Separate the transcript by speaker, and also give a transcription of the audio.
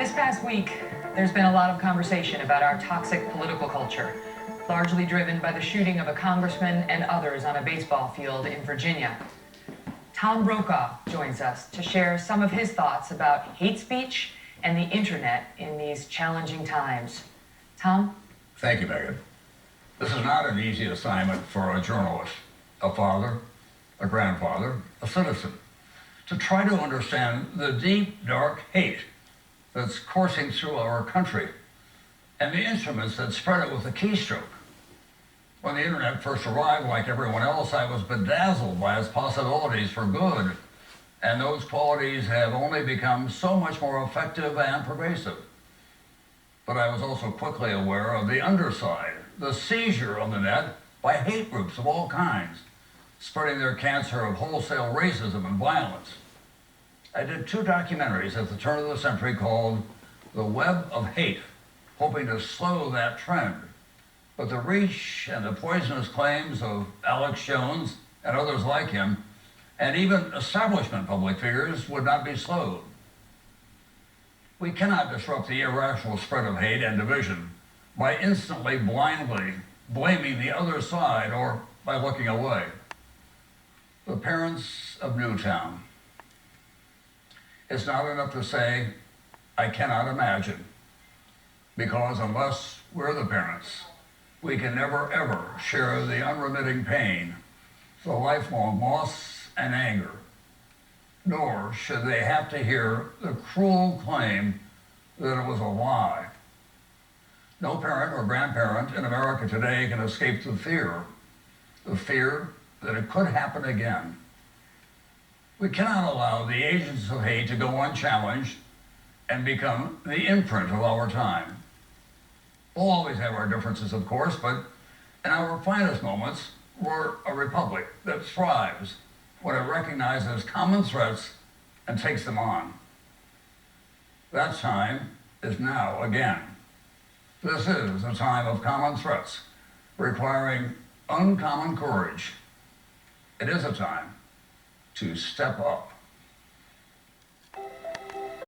Speaker 1: This past week, there's been a lot of conversation about our toxic political culture, largely driven by the shooting of a congressman and others on a baseball field in Virginia. Tom Brokaw joins us to share some of his thoughts about hate speech and the internet in these challenging times. Tom?
Speaker 2: Thank you, Megan. This is not an easy assignment for a journalist, a father, a grandfather, a citizen, to try to understand the deep, dark hate that's coursing through our country and the instruments that spread it with a keystroke. When the internet first arrived, like everyone else, I was bedazzled by its possibilities for good, and those qualities have only become so much more effective and pervasive. But I was also quickly aware of the underside, the seizure on the net by hate groups of all kinds, spreading their cancer of wholesale racism and violence. I did 2 documentaries at the turn of the century called The Web of Hate, hoping to slow that trend. But the reach and the poisonous claims of Alex Jones and others like him, and even establishment public figures, would not be slowed. We cannot disrupt the irrational spread of hate and division by instantly, blindly blaming the other side or by looking away. The parents of Newtown. It's not enough to say, I cannot imagine, because unless we're the parents, we can never, ever share the unremitting pain, the lifelong loss and anger, nor should they have to hear the cruel claim that it was a lie. No parent or grandparent in America today can escape the fear that it could happen again. We cannot allow the agents of hate to go unchallenged and become the imprint of our time. We'll always have our differences, of course, but in our finest moments, we're a republic that thrives when it recognizes common threats and takes them on. That time is now again. This is a time of common threats, requiring uncommon courage. It is a time to step up.